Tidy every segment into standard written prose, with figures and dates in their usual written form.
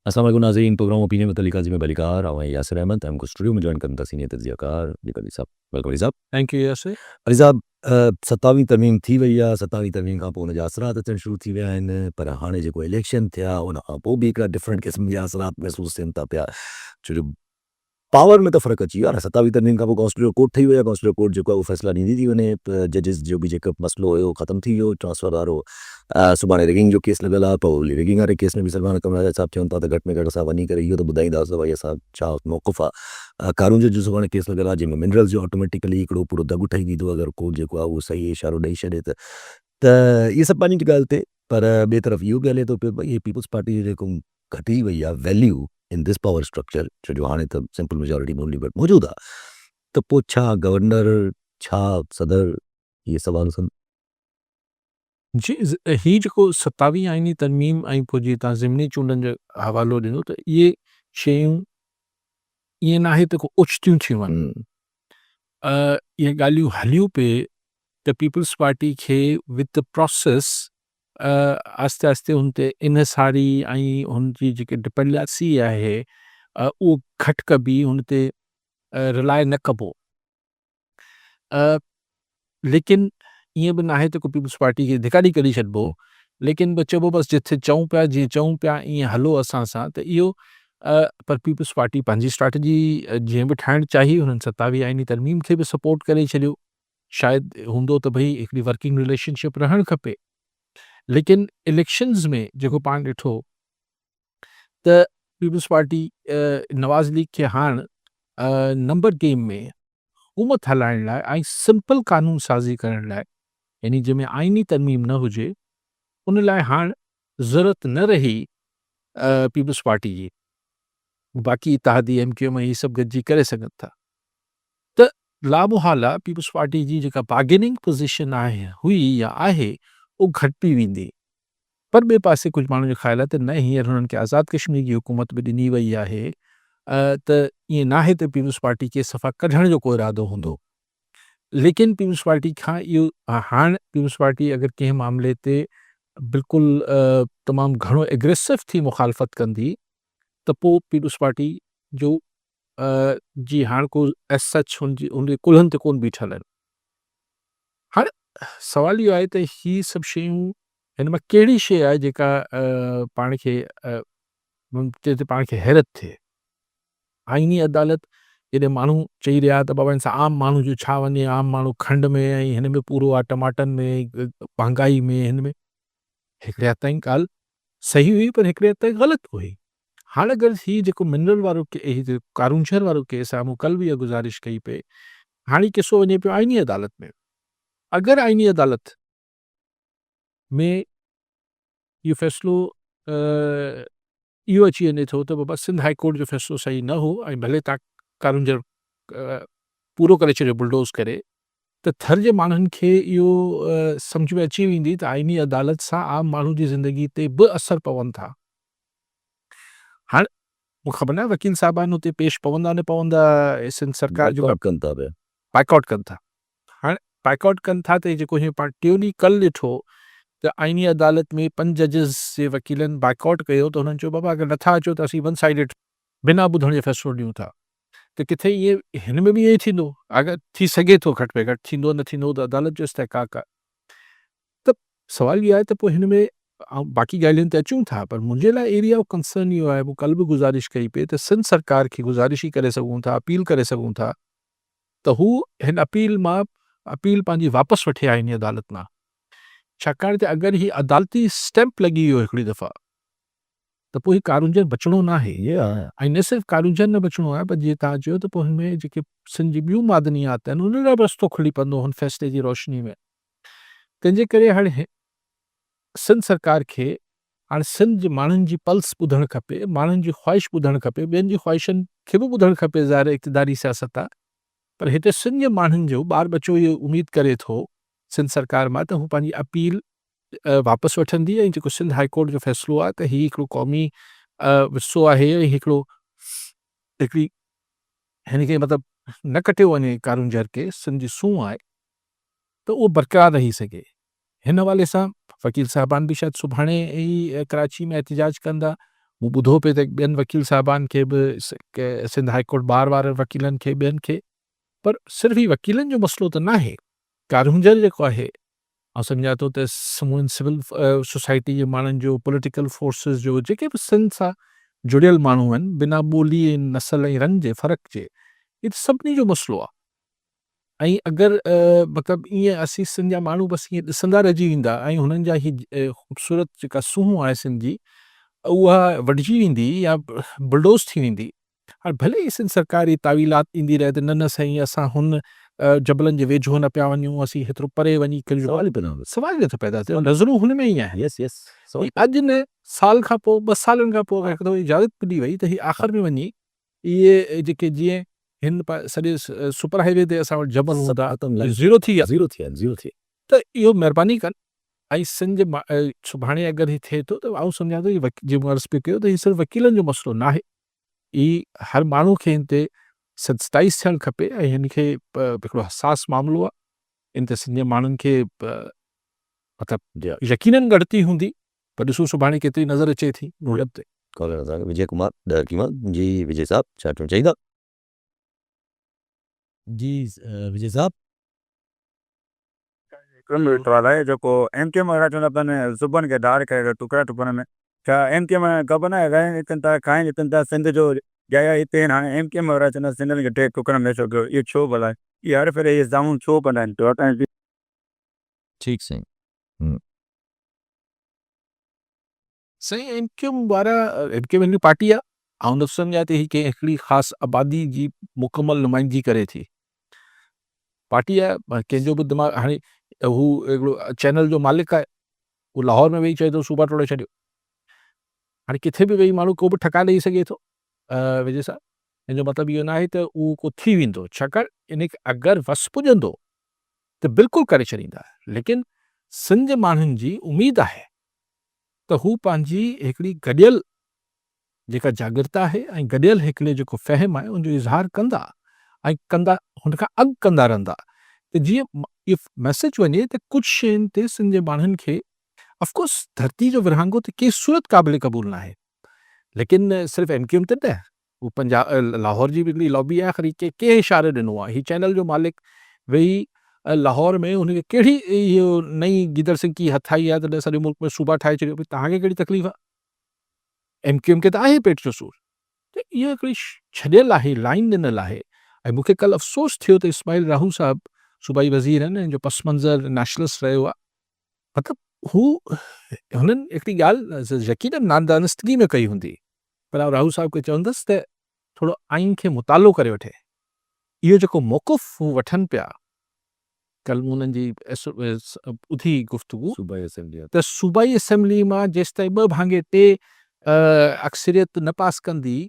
अस्सलाम वालेकुम नाज़रीन, प्रोग्राम ओपिनियन मुतल्लिक़ हाज़िर मैं बलिकार और यासिर अहमद हमको स्टूडियो में जॉइन करना था सीनियर तज्ज़ियाकार अली साहब। वेलकम अली साहब। Thank you Yasir. अली साहब 27वीं तरमीम थी वई आहे, 27वीं तरमीम खां पोइ हुनजा असरात अचणु शुरू थी विया आहिनि, पर हाणे जेको इलेक्शन थिया उन खां पोइ बि हिकिड़ा डिफरेंट क़िस्म जा असरात महसूसु थियनि था पिया। छो जो पावर में त फ़र्क़ु अची वियो आहे न। 27वीं तरमीम खां पोइ कॉन्स्टिट्यूशन कोर्ट ठही वियो आहे, कॉन्स्टिट्यूशन कोर्ट जेको आहे उहो फ़ैसिला ॾींदी थी वञे, जजिस जो बि जेको मसइलो हुयो ख़तमु थी वियो ट्रांसफर वारो। सुभाणे रिगिंग जो केस लॻल आहे, पोइ रिगिंग वारे केस में बि सलमान कमराजा साहिबु चवनि था त घटि में घटि असां वञी करे इहो त ॿुधाईंदासीं त भई असां छा मौक़िफ़ आहे। कारून जो सुभाणे केस लॻल आहे जंहिंमें मिनरल्स जो ऑटोमेटिकली हिकिड़ो पूरो दॻु ठही वेंदो अगरि को जेको आहे उहो सही इशारो ॾेई छॾे त इहे सभु पंहिंजी ॻाल्हि थिए, पर ॿिए तरफ़ इहो बि हले थो पियो भई इहे पीपल्स पार्टी जो जेको घटी वई आहे value in this power structure, छो जो हाणे त सिंपल मेजॉरिटी मुरली वटि मौजूदु आहे, त पोइ छा गवर्नर, छा सदर, इहे सवाल सन। जी ही जेको 27वीं आईनी तरमीम ऐं पोइ जीअं तव्हां ज़िमनी चूंडनि जो हवालो ॾिनो त इहे शयूं ईअं न आहे त को ओचितियूं थियूं आहिनि। इहे ॻाल्हियूं हलियूं पिए त पीपल्स पार्टी खे विद द प्रोसेस आस्ते आस्ते हुन ते इनसारी ऐं हुनजी जेकी डिपेंडेंसी आहे उहो घटि कबी, हुन ते रिलाए न कबो। लेकिन ईअं बि न आहे त को पीपल्स पार्टी खे धिकारी करे छॾिबो, लेकिन बि चइबो बसि जिथे चऊं पिया जीअं चऊं पिया ईअं हलो असां सां, त इहो पर पीपल्स पार्टी पंहिंजी स्ट्रेटजी जीअं बि ठाहिणु चाही, हुननि 27वीं आईनी तरमीम खे बि सपोर्ट करे छॾियो। शायदि हूंदो त भई हिकिड़ी वर्किंग रिलेशनशिप रहणु खपे, लेकिन इलेक्शन्स में जेको पाण ॾिठो त पीपल्स पार्टी नवाज़ लीग खे हाणे नंबर गेम में हुकूमत हलाइण लाइ ऐं सिंपल कानून साज़ी करण लाइ, यानी जंहिंमें आइनी तरमीम न हुजे, उन लाइ हाणे ज़रूरत न रही पीपल्स पार्टी जी। बाक़ी इत्तेहादी MQM इहे सभु गॾिजी करे सघनि था, त लामुहाला पीपल्स पार्टी जी जेका बार्गेनिंग पोज़ीशन आहे हुई या आहे उहो घटिजी वेंदी। पर ॿिए पासे कुझु माण्हुनि जो ख़्यालु आहे त न, हींअर हुननि खे आज़ादु कश्मीर जी हुकूमत बि ॾिनी वई आहे, त ईअं न आहे त पीपल्स पार्टी खे सफ़ा कढण जो को इरादो हूंदो। लेकिन पीपल्स पार्टी खां इहो हाणे पीपल्स पार्टी अगरि कंहिं मामले ते बिल्कुलु तमामु घणो एग्रेसिव थी मुखालफ़त कंदी, त पोइ पीपल्स पार्टी जो जी हाणे को एज सच हुनजे कुल्हनि ते कोन बीठल आहिनि। हाणे सवाल इहो आहे त ही सभु शयूं हिन मां कहिड़ी शइ आहे जेका पाण खे ते पाण खे हैरत थिए। आईनी अदालत हेॾे माण्हू चई रहिया त बाबा हिन सां आम माण्हू जो छा वञे, आम माण्हू खंड में ऐं हिन में पूरो आहे, टमाटनि में, महांगाई में, हिन में। हिकिड़े हद ताईं ॻाल्हि सही हुई, पर हिकिड़े हद ताईं ग़लति हुई। हाणे अगरि हीउ जेको मिनरल वारो कारून शहर वारो केस आहे, मूं कल्ह बि इहा गुज़ारिश कई पे, हाणे किसो वञे पियो आईनी अदालत में। अगरि आईनी अदालत में इहो फ़ैसिलो इहो अची वञे थो त बाबा सिंध हाई कोर्ट जो फ़ैसिलो सही न हो ऐं भले तव्हां कारूंजर पूरो करे छॾियो बुलडोज़ करे, त थर जे माण्हुनि खे इहो सम्झ में अची वेंदी त आईनी अदालत सां आम माण्हू जी ज़िंदगी ते बि असर पवनि था। हाणे मूंखे ख़बर न आहे वकील साहिबान हुते पेश पवंदा न पवंदा, सिंध सरकार जो बाइकआउट कनि था पिया। बाइकआउट कनि था। हाणे बाइकआउट कनि था त जेको हीअं पाण टियों ॾींहुं कल्ह ॾिठो त आईनी अदालत में 5 जजिस जे वकीलनि बाइकआउट कयो, त हुननि चयो बाबा अगरि नथा अचो त असीं वन साइडेड बिना ॿुधण जे फ़ैसिलो ॾियूं था। त किथे इहे हिन में बि ईअं ई थींदो, अगरि थी सघे थो घटि में घटि, थींदो न थींदो त अदालत जो इस्तेहक़ाक़ आहे। त सवाल इहो आहे त पोइ हिन में बाक़ी ॻाल्हियुनि ते अचूं था, पर मुंहिंजे लाइ एरिया ऑफ कंसर्न इहो आहे, मूं कल्ह बि गुज़ारिश कई पे त सिंध सरकार खे गुज़ारिश ई करे सघूं था, अपील करे सघूं था त हू हिन अपील पंहिंजी वापसि वठे आईनी अदालत मां। छाकाणि त अगरि ही अदालती स्टैंप लॻी वियो हिकिड़ी दफ़ा, त पोइ ही कारूंजर बचिणो न आहे। ये आहे ऐं न सिर्फ़ु कारूंजर न बचिणो आहे, पर जीअं तव्हां चयो त पोइ हिन में जेके सिंध जी ॿियूं मादनियात आहिनि, उन लाइ बि रस्तो खुली पवंदो हुन फ़ैसिले जी रोशनी में। तंहिंजे करे हाणे सिंध सरकार खे हाणे सिंध जे माण्हुनि जी पल्स ॿुधणु खपे, माण्हुनि जी ख़्वाहिश ॿुधणु खपे, ॿियनि जी ख़्वाहिशनि खे बि ॿुधणु खपे, ज़ाहिर इक़्तिदारी सियासत आहे। पर हिते सिंध जे माण्हुनि जो ॿार बचो इहो उमेद करे थो सिंध सरकार मां त हू पंहिंजी अपील वापसि वठंदी, ऐं जेको सिंध हाई कोर्ट जो फ़ैसिलो आहे त हीउ हिकिड़ो क़ौमी विरसो आहे, ऐं हिकिड़ी हिन खे मतिलबु न कटियो वञे कारूंजर खे, सिंध जी सूंहुं आहे, त उहो बरक़रार रही सघे। हिन हवाले सां वकील साहिबान बि शायदि सुभाणे ई कराची में एहतिजाज कंदा, मूं ॿुधो पिए त ॿियनि वकील साहिबान खे बि सिंध हाई कोर्ट बार वारनि वकीलनि खे ॿियनि खे, पर सिर्फ़ु ही वकीलनि जो मसइलो त नाहे। कारहुंजर जेको आहे, ऐं सम्झां थो त समूहनि सिविल सोसाइटी जे माण्हुनि जो, पॉलिटिकल फोर्सिस जो, जेके बि सिंध सां जुड़ियल माण्हू आहिनि, बिना ॿोली ऐं नस्ल ऐं रंग जे फ़र्क़ जे, इहो त सभिनी जो मसइलो आहे। ऐं अगरि मतिलबु ईअं असीं सिंध जा माण्हू बसि ईअं ॾिसंदा रहिजी वेंदा ऐं हुननि जा ही ख़ूबसूरत जेका सूंहुं आहे सिंध जी, उहा वढिजी वेंदी या बुलडोज़ थी वेंदी। हाणे भले ई सिंध सरकार जी तावीलात ईंदी रहे त न साईं असां हुन जबलनि जे वेझो न पिया वञूं, असीं हेतिरो परे वञी करे सवाल ई पैदा सवाल ई नथो पैदा थिए, नज़रूं हुन में ई आहिनि। यस यस अॼु न साल खां पोइ 2 सालनि खां पोइ हिकु दफ़ो इजाज़त मिली वई त ही आख़िर में वञी इहे जेके जीअं हिन सॼे सुपर हाईवे ते असां वटि जबल हूंदा ज़ीरो थी विया, ज़ीरो थी त इहो महिरबानी कनि। ऐं सिंध जे सुभाणे अगरि हीउ थिए थो त आउं सम्झां थो जीअं मूं अर्ज़ु पियो कयो त हीउ सिर्फ़ु वकीलनि जो मसइलो नाहे, ही हर माण्हू खे हिन ते सेंसिटाइज़ थियणु खपे ऐं हिन खे हिकिड़ो हसास मामिलो आहे। इन ते सिंध जे माण्हुनि खे मतिलबु यकीननि घटिती हूंदी, पर ॾिसो सुभाणे केतिरी नज़र अचे थी नुड़ियत ते। कॉलर असांखे विजय कुमार ॾरकीमा जी। विजय साहब छा चवणु चाहींदा? जी विजय साहब वाला है जो एमकेएम वारा चवंदा पिया सुबहनि खे धार करे टुकड़ा टुकड़नि में, छा एमकेएम ख़बर न आहे अचनि था खाइनि अचनि था सिंध जो जया हिते आहिनि, हाणे एमकेएम वारा चवंदा सिंधियुनि खे टे टुकड़नि में छो कयो, इहो छो भला आहे? इहे हर भेरे इहे साम्हूं छो कंदा आहिनि? ठीकु साईं। साईं एमकेएम वारा, एमकेएम हिकिड़ी पार्टी आहे, ऐं न सम्झां त ही कंहिं हिकिड़ी ख़ासि आबादी जी मुकमल नुमाइंदगी करे थी। पार्टी आहे, कंहिंजो बि दिमाग़, हाणे हू हिकिड़ो चैनल जो मालिक आहे, उहो लाहौर में वेही चए थो सूबा टोड़े छॾियो। हाणे किथे बि वेही माण्हू को बि ठका ॾेई सघे थो विजय साहब, हिन जो मतिलबु इहो न आहे त उहो को थी वेंदो, छाकाणि इन खे अगरि वस पुॼंदो त बिल्कुलु करे छॾींदा। लेकिन सिंध जे माण्हुनि जी उमेदु आहे त हू पंहिंजी हिकिड़ी गॾियल जेका जागृता आहे ऐं गॾियल हिकिड़े जेको फ़हम आहे उनजो इज़हार कंदा ऐं कंदा, हुनखां अॻु कंदा रहंदा, त जीअं इहो मैसेज वञे त कुझु शयुनि ते सिंध जे माण्हुनि खे ऑफकोर्स धरती जो विरहांगो त कंहिं सूरत क़ाबिल क़बूल न आहे, लेकिन सिर्फ़ु एमकेएम त न, हू पंजाब लाहौर जी बि हिकिड़ी लॉबी आहे। ख़री कंहिं इशारे ॾिनो आहे, हीउ चैनल जो मालिक वेही लाहौर में हुनखे कहिड़ी इहो नई गीदड़ सिंह की हथाई आहे त सॼे मुल्क में सूबा ठाहे छॾियो, भई तव्हांखे कहिड़ी तकलीफ़ आहे? एमकेएम खे त आहे पेट जो सूर। त इहा हिकिड़ी छॾियल आहे, लाइन ॾिनल आहे। ऐं मूंखे कल्ह अफ़सोस थियो त इस्माइल राहू साहब सूबाई वज़ीर आहिनि, जो पस मंज़र नेशनलिस्ट रहियो आहे, मतिलबु हू हुननि हिकिड़ी ॻाल्हि यकीननि नादानिस्तगी में कई हूंदी, पर राहू साहब खे चवंदुसि त थोरो आइन खे मुतालो करे वठे। इहो जेको मौक़ुफ़ हू वठनि पिया, कल्ह मूं हुननि जी ॿुधी गुफ़्तगू, सूबाई असेंबली त सूबाई असेंबली मां जेसि ताईं 2 भाङे 2 अक्सरियत न पास कंदी,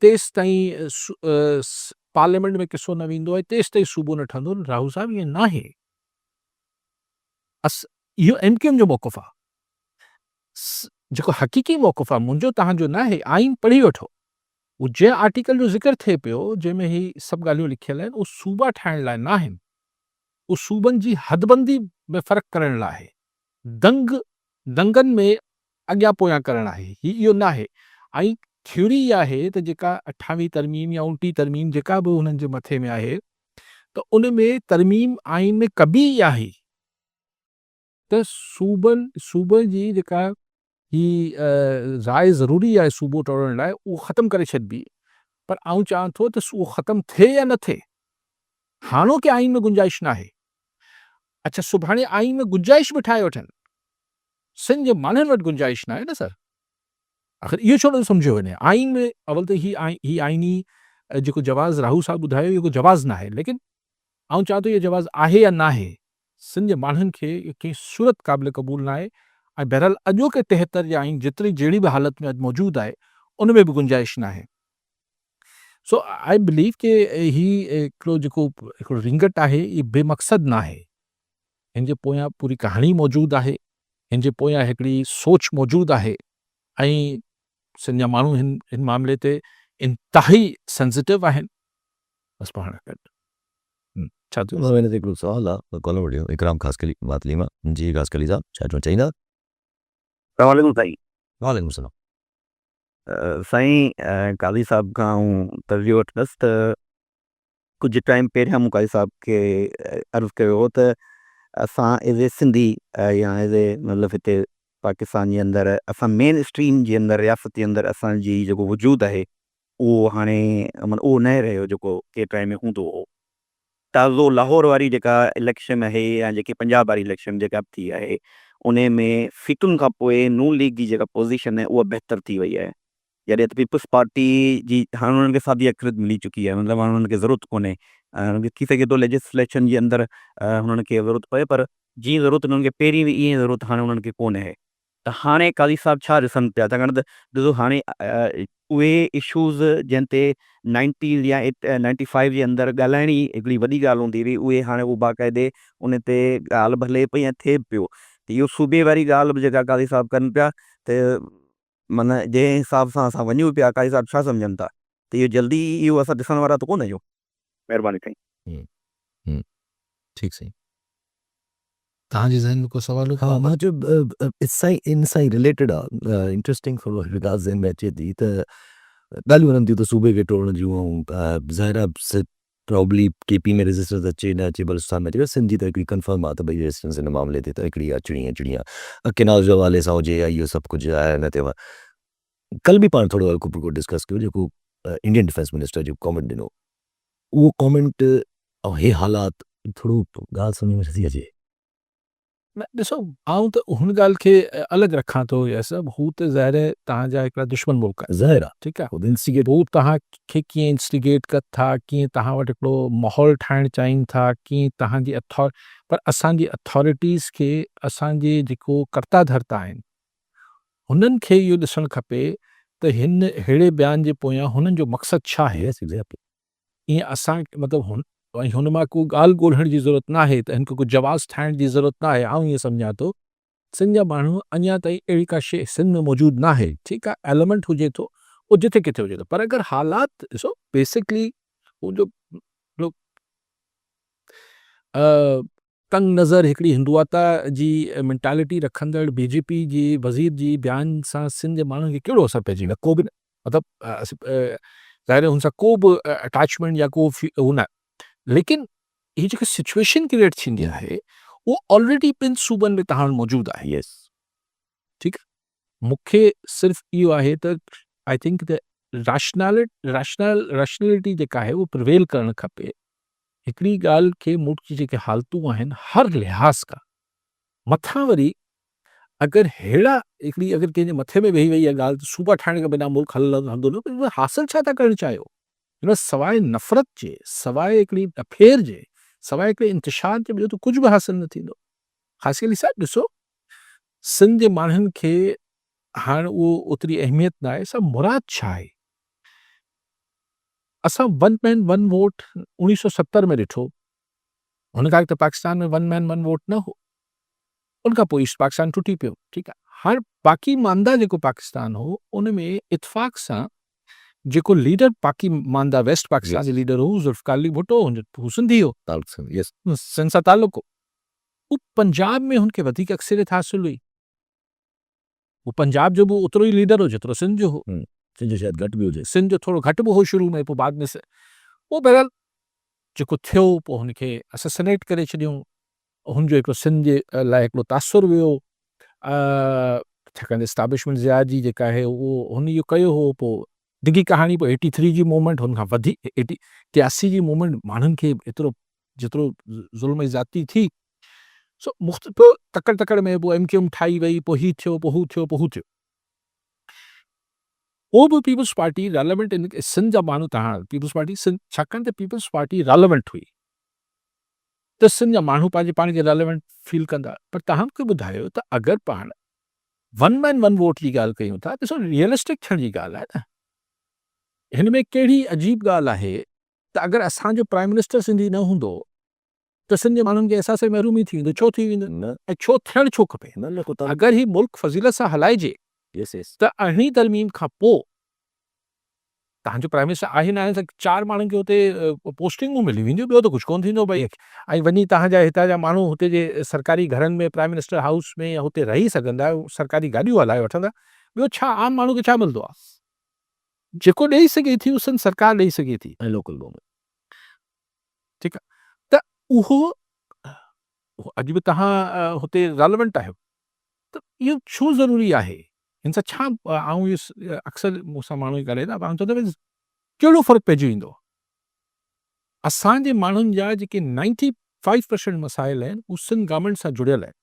तेसि ताईं पार्लियामेंट में किसो न वेंदो आहे, तेसि ताईं सूबो न ठहंदो। राहू साहब ईअं न आहे, इहो एमकेएम जो मौक़ुफ़ आहे। जेको हक़ीक़ी मौक़ुफ़ आहे मुंहिंजो तव्हांजो न आहे, आइन पढ़ी वठो, उहो जंहिं आर्टिकल जो ज़िक्र थिए पियो जंहिंमें ही सभु ॻाल्हियूं लिखियल आहिनि, उहो सूबा ठाहिण लाइ न आहिनि, उहो सूबनि जी हदबंदी में फ़र्क़ु करण लाइ आहे, दंगनि में अॻियां पोयां करणु आहे, इहो न आहे। ऐं थ्योरी इहा आहे त जेका 28वीं तरमीम या 29 तरमीम जेका बि हुननि जे मथे में आहे, त उन में तरमीम आइन में कबी इहा आहे त सूबनि जी जेका ही राय ज़रूरी आहे सूबो टोड़ण लाइ, उहो ख़तमु करे छॾिबी। पर आउं चाहियां थो त उहो ख़तमु थिए या न थिए, हाणोके आइन में गुंजाइश न आहे। अच्छा, सुभाणे आइन में गुंजाइश बि ठाहे वठनि, सिंध जे माण्हुनि वटि गुंजाइश न आहे न सर। आख़िर इहो छो न सम्झियो वञे? आइन में अवल त ही आइनी जेको जवाज़ राहू साहब ॿुधायो, इहो को जवाज़ न आहे, लेकिन आउं चाहियां थो इहो जवाज़ आहे या न आहे, सिंध जे माण्हुनि खे कंहिं सूरत क़ाबिल क़बूल न आहे। ऐं बहरहाल अॼोके 73 जी आइन जेतिरी जहिड़ी बि हालत में अॼु मौजूदु आहे, उन में बि गुंजाइश न आहे। सो आई बिलीव के ही हिकिड़ो जेको हिकिड़ो रिंगट आहे, इहो बेमक़सद न आहे, हिन जे पोयां पूरी कहाणी मौजूदु आहे, हिन जे पोयां हिकिड़ी सोच मौजूदु आहे। ऐं सिंध जा माण्हू हिन मामले ते इंतिहाई सेंसिटिव आहिनि, बसि पाण गॾु छा थियो? मैंने हिकिड़ो सुवाल आहे, कॉलर वठियो, इकराम ख़ासकली मातलीमा जी। ख़ासकली साहब छा चवणु चाहींदा? सलाम साईं। वालेकुम सलाम। साईं काली साहब खां तर्जु वठंदुसि त कुझु टाइम पहिरियां मूं काली साहब खे अर्ज़ु कयो हो त असां एज़ ए सिंधी या एज़ ए मतिलबु हिते पाकिस्तान जे अंदरि असां मेन स्ट्रीम जे अंदरि रियासत जे अंदरि असांजी जेको वजूदु आहे उहो हाणे माना उहो न रहियो जेको के टाइम में हूंदो हो। ताज़ो लाहौर वारी जेका इलेक्शन आहे या जेकी पंजाब वारी इलेक्शन जेका बि थी आहे उन में फिटुनि खां पोइ नून लीग जी जेका पोज़ीशन आहे उहा बहितर थी वई आहे। जॾहिं त पीपल्स पार्टी जी हाणे उन्हनि खे सादी अखिरत मिली चुकी आहे, मतिलबु हाणे हुननि खे ज़रूरत कोन्हे। हुननि खे थी सघे थो लेजिस्लेशन जे अंदरि हुननि खे ज़रूरत पए, पर जीअं ज़रूरत हुननि खे पहिरीं हुई ईअं ज़रूरत हाणे हुननि खे कोन्हे। त हाणे काली साहब छा ॾिसनि पिया, छाकाणि त ॾिसो हाणे उहे इशूज़ जंहिं ते 90 या 95 जे अंदरि ॻाल्हाइणी हिकिड़ी वॾी ॻाल्हि हूंदी हुई, उहे हाणे उहो बाक़ाइदे उन ते ॻाल्हि बि हले पई ऐं थिए बि पियो। त इहो सूबे वारी ॻाल्हि बि जेका काली साहब कनि पिया त माना जंहिं हिसाब सां असां वञूं पिया काली साहब छा सम्झनि था त इहो जल्दी इहो असां ॾिसण वारा त कोन आहियूं। महिरबानी साईं। ठीकु साईं। तव्हांजे ज़हन में को सवाल हो? हा, मां चयो इन सां ई रिलेटेड आहे, इंट्रस्टिंग थोरो ॻाल्हि ज़हन में अचे थी त ॻाल्हियूं वञनि थियूं त सूबे खे टोड़ण जूं ऐं ज़ाहिर आहे प्रॉब्ली केपी में रेजिस्टेंस अचे न अचे बलुचिस्तान में अचे, सिंध जी त हिकिड़ी कंफर्म आहे त भई रेजिस्टेंस हिन मामले ते त हिकिड़ी अचणी आहे, केनाल जे हवाले सां हुजे या इहो सभु कुझु आहे न थिएव। कल बि पाण थोरो हल्को फुल्को डिस्कस कयो जेको इंडियन डिफेंस मिनिस्टर जेको कॉमेंट ॾिनो, उहो कॉमेंट ऐं हे हालात थोरो ॻाल्हि सम्झ में नथी अचे। न ॾिसो, आउं त हुन ॻाल्हि खे अलॻि रखां थो, इहा सभु हू त ज़ाहिर आहे तव्हांजा हिकिड़ा दुश्मन मुल्क आहिनि, ज़ाहिर आहे ठीकु आहे। ख़ुदि इंस्टिगेट हू तव्हांखे कीअं इंस्टिगेट कनि था, कीअं तव्हां वटि हिकिड़ो माहौल ठाहिणु चाहिनि था, कीअं तव्हांजी पर असांजी अथॉरिटीज़ खे असांजे जेको कर्ता धर्ता आहिनि हुननि खे इहो ॾिसणु खपे त हिन अहिड़े बयान जे पोयां हुननि जो मक़सदु छा आहे। ईअं असां मतिलबु हुन मां को ॻाल्हि ॻोल्हण जी ज़रूरत न आहे त हिन खे कुझु जवाज़ ठाहिण जी ज़रूरत न आहे। आउं ईअं सम्झां थो सिंध जा माण्हू अञा ताईं अहिड़ी का शइ सिंध में मौजूदु न आहे, ठीकु आहे, एलिमेंट हुजे थो उहो जिथे किथे हुजे थो, पर अगरि हालात ॾिसो बेसिकली हू जो तंग नज़र हिकिड़ी हिंदुआता जी मेंटालिटी रखंदड़ बीजेपी जी वज़ीर जी बयान सां सिंध जे माण्हुनि खे कहिड़ो असरु पइजी वियो, को बि न, मतिलबु ज़ाहिर हुन सां को बि अटैचमेंट या को हू न, लेकिन हीअ जेकी सिचुएशन क्रिएट थींदी आहे उहो ऑलरेडी ॿिनि सूबनि में तव्हां वटि मौजूदु आहे। यस, ठीकु आहे, मूंखे सिर्फ़ु इहो आहे त आई थिंक द रैशनैलिटी जेका आहे उहो प्रिवेल करणु खपे। हिकिड़ी ॻाल्हि खे मुल्क जी जेके हालतूं आहिनि हर लिहाज़ खां मथां वरी अगरि हिकिड़ी अगरि कंहिंजे मथे में वेही वई आहे ॻाल्हि त सूबा ठाहिण खां बिना मुल्क हलंदो न, पर हासिलु छा था करणु चाहियो, हिन सवाइ नफ़रत जे, सवाइ हिकिड़ी अफेर जे, सवाइ हिकिड़े इंतिशार जे ॿियो त कुझु बि हासिलु न थींदो। ख़ासि करे साहब ॾिसो सिंध जे माण्हुनि खे हाणे उहो ओतिरी अहमियत न आहे, सभु मुराद छा आहे। असां वन मैन वन वोट 1970 में ॾिठो, हुन खां त पाकिस्तान में वन मैन वन वोट न हो, उनखां पोइ ईस्ट पाकिस्तान टुटी पियो, ठीकु आहे। हाणे बाक़ी मांदा जेको पाकिस्तान हो उन में इतफ़ाक़ सां जेको लीडर बाक़ी मांदा वेस्ट पाकिस्तान जो लीडर हो ज़ुल्फ़िकार अली भुट्टो, हू सिंधी हो, सिंध सां ताल्लुक़ हो, हू पंजाब में हुनखे वधीक अक्सरियत हासिल हुई, हू पंजाब जो बि ओतिरो ई लीडर हो जेतिरो सिंध जो हो, सिंध जो शायदि घटि बि हुजे, सिंध जो थोरो घटि बि हो शुरू में, पोइ बाद में पोइ बहरहाल जेको थियो पोइ हुनखे असैसिनेट करे छॾियूं, हुनजो हिकिड़ो सिंध जे लाइ हिकिड़ो तासुरु वियो, छाकाणि एस्टाब्लिशमेंट ज़िया जी जेका आहे उहो हुन इहो कयो हो, पोइ डिघी कहाणी पोइ 83 जी मूवमेंट, हुन खां वधीक 83 जी मूवमेंट माण्हुनि खे एतिरो जेतिरो ज़ुल्म ज़्यादती थी, सो मुख़्तलिफ़ तकड़ में पोइ MQM ठाही वई, पोइ हीउ थियो, पोइ हू थियो, पोइ हू थियो, पोइ बि peoples party relevant in Sindh जा माण्हू तव्हां पीपल्स पार्टी सिंध, छाकाणि त पीपल्स पार्टी रेलेवेंट हुई त सिंध जा माण्हू पंहिंजे पाण खे रेलेवेंट फील कंदा। पर तव्हां मूंखे ॿुधायो त अगरि पाण वन मैन वन वोट जी ॻाल्हि कयूं था, ॾिसो रियलिस्टिक थियण जी ॻाल्हि आहे न, हिन में कहिड़ी अजीब ॻाल्हि आहे त अगरि असांजो प्राइम मिनिस्टर सिंधी न हूंदो त सिंध जे माण्हुनि खे अहसास महरूमी थी वेंदो, छो थी वेंदो ऐं छो थियणु छो खपे। अगरि ही मुल्क फज़ीलत सां हलाइजे त अहिड़ी तरमीम खां पोइ तव्हांजो प्राइम मिनिस्टर आहे न आहे त 4 माण्हुनि खे हुते पोस्टिंगूं मिली वेंदियूं, ॿियो त कुझु कोन थींदो भई, ऐं वञी तव्हांजा हितां जा माण्हू हुते जे सरकारी घरनि में प्राइम मिनिस्टर हाउस में या हुते रही सघंदा, सरकारी गाॾियूं हलाए वठंदा, ॿियो छा आम माण्हू खे छा मिलंदो आहे। जेको ॾेई सघे थी, उहो संद सरकार ॾेई सघे थी। ऐं लोकल गवर्नमेंट। ठीकु आहे। त उहो अॼु बि तव्हां हुते रेलेवेंट आहियो, त इहो छो ज़रूरी आहे? हिन सां छा आऊं इहो अक्सर मूंसां माण्हू ॻाल्हाईंदा, आऊं चवंदो भई कहिड़ो फ़र्क़ु पइजी वेंदो? असांजे माण्हुनि जा जेके 95% मसाइल आहिनि, उहे सिंध गवर्नमेंट सां जुड़ियल आहिनि।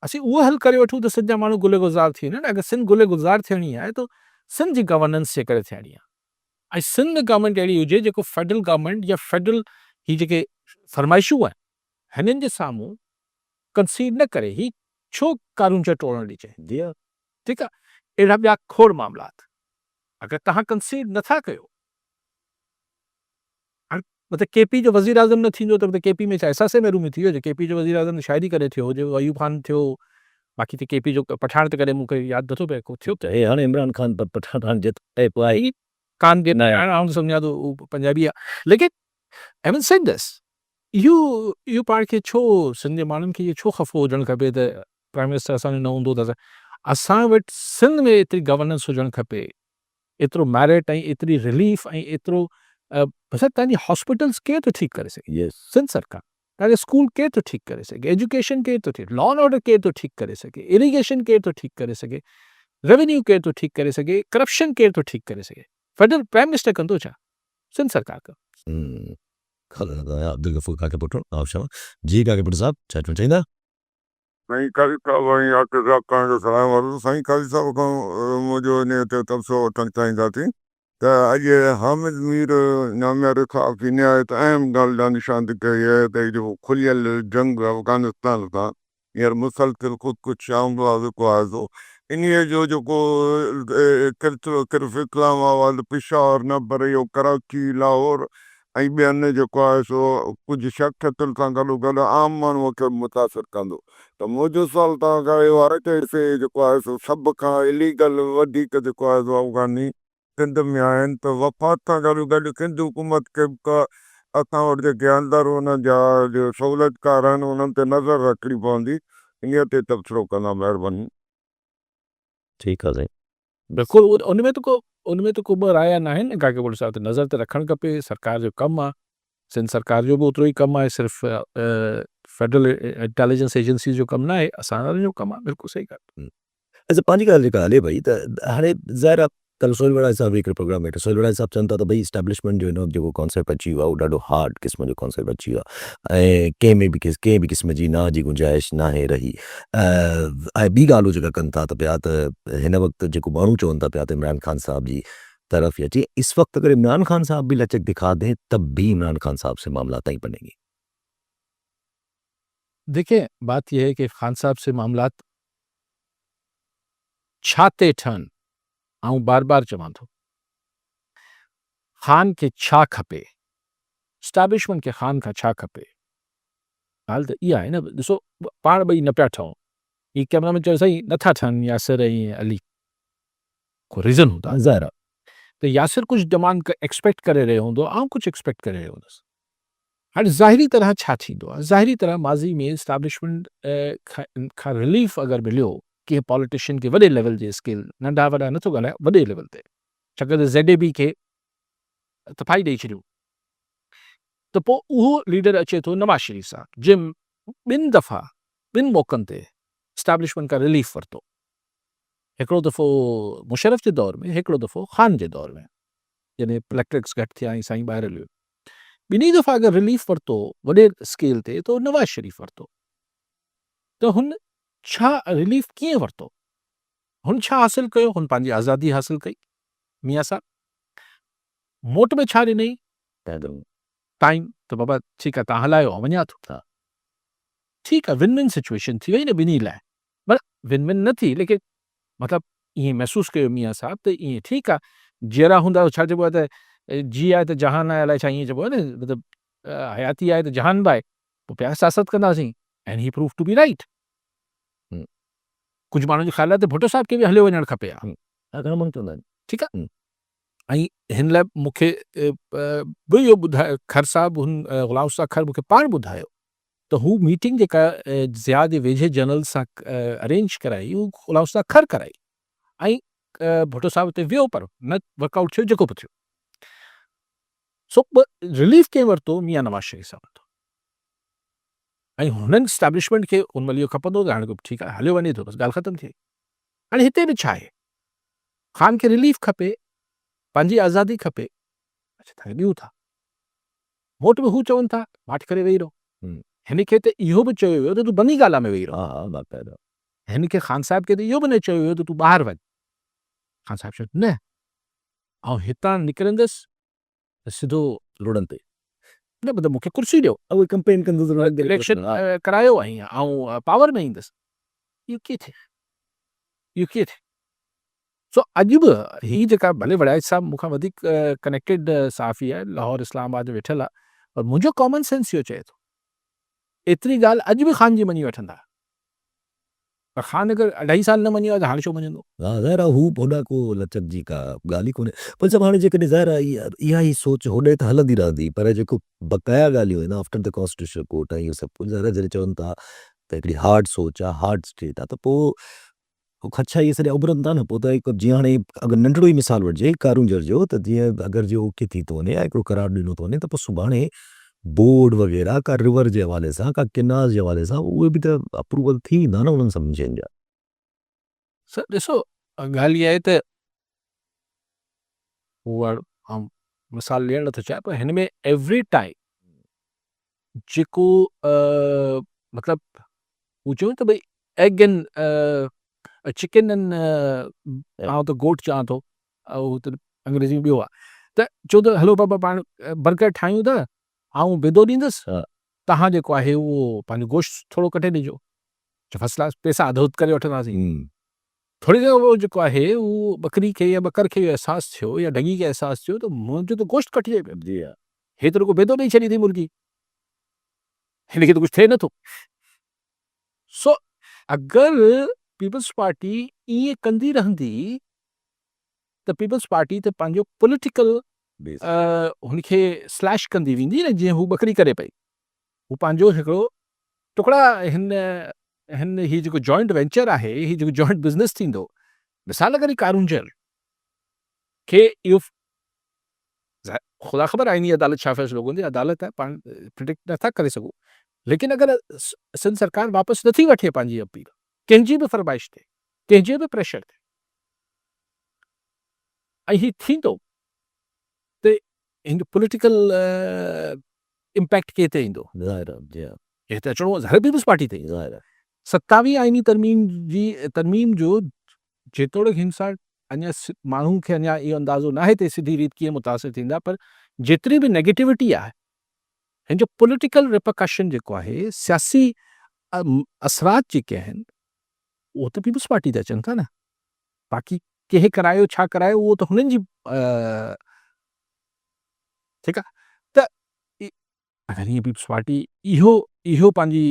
असीं उहो हल करे वठूं त सिंध जा माण्हू गुले गुज़ार थी वञनि। अगरि सिंध गुले गुज़ार थियणी आहे त सिंध जी गवर्नेंस जे करे थियणी आहे। ऐं सिंध गवर्नमेंट अहिड़ी हुजे जेको फेडरल गवर्नमेंट या फेडरल ही जेके फरमाइशूं आहिनि हिननि जे साम्हूं कंसीड न करे, ही छो कानून जा टोड़ण ॾिजे? जी हा। ठीकु आहे। अहिड़ा ॿिया खोड़ मामलात अगरि तव्हां कंसीड नथा कयो, मतिलबु केपी जो वज़ीर आज़म न थींदो त केपी में छा एहसास महरूमी थी वियो? केपी जो वज़ीर आज़म शायरी करे थियो हुजे, अयूब खान थियो, बाक़ी त केपी जो पठाण त करे मूंखे यादि नथो पए को थियो त हे हाणे इमरान खान पठान जे टाइप आहे कान जे न आहे। आउं सम्झां थो उहो पंजाबी आहे। लेकिन हैवन सेड दिस, इहो पाण खे छो सिंध जे माण्हुनि खे इहो छो ख़फ़ो हुजणु खपे त प्राइम मिनिस्टर असांजो न हूंदो त असां वटि सिंध में एतिरी गवर्नेंस हुजणु खपे, एतिरो मेरिट ऐं एतिरी रिलीफ ऐं एतिरो बसि तव्हांजी हॉस्पिटल्स केरु थो ठीकु करे सघे? यस। सिंध सरकार। तव्हांजे स्कूल केरु थो ठीकु करे सघे? एजुकेशन केरु थो ठीकु, लॉ एंड ऑर्डर केरु थो ठीकु करे सघे? इरिगेशन केरु थो ठीकु करे सघे? रेवेन्यू केरु थो ठीकु करे सघे? करप्शन केरु थो ठीकु करे सघे? फेडरल प्राइम मिनिस्टर कंदो छा? सिंध सरकार कंदो। अब्दुल गफूर काके पुट आप जी काके पुट साहब छा चवणु चाहींदा? साईं कारी साहब ऐं आके साहब करण जो सलाम वारो। साईं कारी साहब खां मुंहिंजो इन ते तबसरो वठणु चाहींदासीं त अॼु हामिद मीर नामियार साहब निहायत अहम ॻाल्हि जा निशान कई आहे त जेको खुलियल जंग अफ़गानिस्तान सां हींअर मुसलसिल ख़ुदकुशि हमला जेको आहे सो इन्हीअ जो जेको किरफ़ इस्लामाबाद पिशावर न पर इहो कराची लाहौर ऐं ॿियनि जेको आहे सो कुझु शख़्सियतुनि सां गॾोगॾु आम माण्हूअ खे मुतासिर कंदो। त मुंहिंजो सुवाल तव्हां खां इहो आहे कि जेको आहे सो सभ खां इलीगल वधीक जेको आहे सो अफ़गानी सिंध में आहिनि, त वफ़ाक़ सां गॾोगॾु सिंध हुकूमत खे बि असां वटि जेके अंदरि उन्हनि जा जो सहूलियतकार आहिनि उन्हनि ते नज़र रखणी पवंदी। इन ते तबसरो कंदा, महिरबानी। ठीकु आहे साईं। बिल्कुलु उन में त को ॿ राया न आहिनि काके पुट साहब, त नज़र त रखणु खपे। सरकार जो कमु आहे, सिंध सरकार जो बि ओतिरो ई कमु आहे, सिर्फ़ु फेडरल इंटेलिजेंस एजेंसी जो कमु न आहे, असां जो कमु आहे। बिल्कुलु सही ॻाल्हि। अच्छा पंहिंजी ॻाल्हि जेका हले भई त हाणे ज़ाहिर आहे कल्ह सोहेल वड़ा साहब हिकिड़े प्रोग्राम में सोहेल वड़ा साहब चवनि था त भई इस्टेब्लिशमेंट जो हिन जेको कॉन्सेप्ट अची वियो आहे उहो ॾाढो हार्ड क़िस्म जो कॉन्सेप्ट अची वियो आहे ऐं कंहिं बि क़िस्म जी ना जी गुंजाइश नाहे रही। ऐं ॿी ॻाल्हि जेका कनि था त पिया त हिन वक़्तु जेको माण्हू चवनि था पिया त इमरान खान साहब जी तरफ या चाहिए इस वक्त अगर इमरान खान साहब भी लचक दिखा दें तब भी इमरान खान साहब से मामला तय बनेंगे। देखिए बात यह है कि खान साहब से मामलात छाते ठहनि, आऊं बार बार चवां थो ख़ान खे छा खपे, स्टैब्लिशमेंट खे ख़ान खां छा खपे। ॻाल्हि त इहा आहे न, ॾिसो पाण ॿई न पिया ठहूं, ही कैमरा में चयो साईं नथा ठहनि यासिर ऐं अली, को रीज़न हूंदा ज़ाहिर आहे। त यासिर कुझु डिमांड एक्सपेक्ट करे रहियो हूंदो, आउं कुझु एक्सपेक्ट करे रहियो हूंदुसि। हाणे ज़ाहिरी तरह छा थींदो आहे? ज़ाहिरी तरह माज़ी में स्टैब्लिशमेंट खां रिलीफ अगरि मिलियो कंहिं पॉलिटिशियन खे वॾे लेवल जे स्केल, नंढा वॾा नथो ॻाल्हायां, वॾे लेवल ते, छाकाणि त ZAB खे तफ़ाई ॾेई छॾियूं, त पोइ उहो लीडर अचे थो नवाज़ शरीफ़ साहब, जिन ॿिनि दफ़ा ॿिनि मौक़नि ते स्टैब्लिशमेंट खां रिलीफ वरितो, हिकिड़ो दफ़ो मुशर्रफ जे दौर में, हिकिड़ो दफ़ो ख़ान जे दौर में, जॾहिं इलेक्ट्रिक्स घटि थिया ऐं साईं ॿाहिरि हलियो। ॿिन्ही दफ़ा अगरि रिलीफ वरितो वॾे स्केल ते त नवाज़ शरीफ़ वरितो। त हुन छा रिलीफ कीअं वरितो? हुन छा हासिलु कयो? हुन पंहिंजी आज़ादी हासिलु कई। मियां साहब मोट में छा ॾिनई? टाइम। त बाबा ठीकु आहे, तव्हां हलायो, वञा थो। ठीकु आहे, विन विन सिचुएशन थी वई न ॿिन्ही लाइ। मतिलबु विन विन न थी, लेकिन मतिलबु ईअं महसूसु कयो मियां साहब त ईअं ठीकु आहे, जहिड़ा हूंदा छा चइबो आहे त जी आहे त जहान आहे, अलाए छा ईअं चइबो आहे न, मतिलबु हयाती आहे त जहान बि आहे, पोइ पिया सियासत कंदासीं। And he prove to be right. कुझु माण्हुनि जो ख़्यालु आहे त भुट्टो साहब खे बि हलियो वञणु खपे हा। ठीकु आहे। ऐं हिन लाइ मूंखे बि इहो ॿुधायो, खर साहब हुन ग़ुलाम उस्ताद खर मूंखे पाण ॿुधायो त हू मीटिंग जेका ज़िया जे वेझे जनरल सां अरेंज कराई, हू ग़ुलाम उस्ताद खर कराई। ऐं भुट्टो साहिब हुते वियो पर न वर्कआउट थियो जेको बि थियो। सो रिलीफ कंहिं वरितो, मियां नवाज़ शरीफ़ सां वरितो ऐं हुननि स्टैब्लिशमेंट खे उन महिल इहो खपंदो त हाणे ठीकु आहे हलियो वञे थो, बसि ॻाल्हि ख़तमु थिए। हाणे हिते बि छा आहे, ख़ान खे रिलीफ खपे, पंहिंजी आज़ादी खपे, अच्छा तव्हांखे ॾियूं था, वोट बि हू चवनि था माठ करे वेही रहो। हिन खे त इहो बि चयो वियो त तूं बनी ॻाल्हि में वेही रहो। हा बाक़ाइदा हिन खे ख़ान साहिब खे त इहो बि न चयो वियो त तूं ॿाहिरि वञ। ख़ान साहिब चयो न, ऐं हितां निकिरंदुसि त सिधो रोडनि ते न मतिलबु मूंखे कुर्सी ॾियो, उहे कंपेन कंदुसि इलेक्शन करायो ऐं पावर में ईंदुसि। इहो कीअं थिए, इहो कीअं थिए? सो अॼु बि हीअ जेका भले वड़ाइच साहब मूंखां वधीक कनेक्टेड सहाफ़ी आहे, लाहौर इस्लामाबाद में वेठल आहे, पर मुंहिंजो कॉमन सेंस इहो चए थो एतिरी ॻाल्हि अॼु बि ख़ान जी मञी वठंदा, पर ख़ान अगरि 2.5 साल न मञियो आहे त हाणे छो मञंदो? हा ज़ाहिर आहे हू होॾा को लचक जी का ॻाल्हि ई कोन्हे, पर सभु हाणे जेकॾहिं ज़ाहिर आहे इहा ई सोच होॾे त हलंदी रहंदी, पर जेको बक़ाया ॻाल्हियूं आहिनि आफ्टर द कॉन्स्टिट्यूशन कोर्ट ऐं इहो सभु कुझु ज़ाहिर जॾहिं चवनि था त हिकिड़ी हार्ड सोच आहे, हार्ड स्टेट आहे, त पोइ हू खदशा इहे सॼा उभरनि था न। पोइ त हिकु जीअं हाणे अगरि नंढिड़ो ई मिसाल वठिजे कारूंजर जो, त जीअं अगरि जो ओके थी थो वञे या हिकिड़ो करार ॾिनो थो वञे त पोइ सुभाणे बोर्ड वग़ैरह का रिवर जे हवाले सां का किनार जे हवाले सां उहे बि त अप्रूवल थी ईंदा न उन्हनि सभिनी शयुनि जा। सर ॾिसो ॻाल्हि इहा आहे त उहा मिसाल ॾियणु नथो चाहियां, पर हिन में एवरी टाइम जेको मतिलबु हू चयूं त भई एग एंड चिकन एंड आउं त गोट चवां थो, हू त अंग्रेज़ी में ॿियो आहे, त चओ त हलो बाबा पाण बर्गर ठाहियूं था, आउं बिदो ॾींदुसि, तव्हां जेको आहे उहो पंहिंजो गोश्त थोरो कटे ॾिजो, फर्स्ट क्लास पैसा अधोद करे वठंदासीं। थोरी देरि उहो जेको आहे उहो बकरी खे या ॿकर खे अहसासु थियो या ढगी खे अहसासु थियो त मुंहिंजो त गोश्त कटिजे पियो, जी हा हे त रुॻो बेदो ॾेई छॾी अथई मुर्गी, हिनखे त कुझु थिए नथो। सो अगरि पीपल्स पार्टी ईअं कंदी रहंदी त पीपल्स पार्टी त पंहिंजो पॉलिटिकल हुनखे स्लैश कंदी वेंदी न, जीअं हू ॿकरी करे पई, हू पंहिंजो हिकिड़ो टुकड़ा हिन हीउ जेको जॉइंट वेंचर आहे, हीउ जेको जॉइंट बिज़नेस थींदो, मिसाल करे कारूंजर खे इहो ख़ुदा ख़बर आईनी अदालत छा फ़ैसिलो कंदी, अदालत आहे पाण प्रिडिक्ट नथा करे सघूं, लेकिन अगरि सिंध सरकार वापसि नथी वठे पंहिंजी अपील, कंहिंजी बि फरमाइश ते, कंहिंजे बि प्रेशर ते, ऐं हीउ थींदो त हिन पॉलिटिकल इम्पैक्ट कंहिं ते ईंदो? ज़ाहिर आहे जी हा हे त अचिणो ज़ाहिर पीपल्स पार्टी ते। ज़ाहिर आहे 27 आईनी तरमीम जो जेतोणीकि हिन सां अञा माण्हुनि खे अञा इहो अंदाज़ो न आहे त सिधी रीति कीअं मुतासिर थींदा, पर जेतिरी बि नेगेटिविटी आहे हिन जो पॉलिटिकल रिपरकशन जेको आहे, सियासी असरात जेके आहिनि उहो त पीपल्स पार्टी ते अचनि था न, बाक़ी कंहिं करायो छा करायो उहो त हुननि जी ठीकु आहे। त अगरि हीअं पीपल्स पार्टी इहो पंहिंजी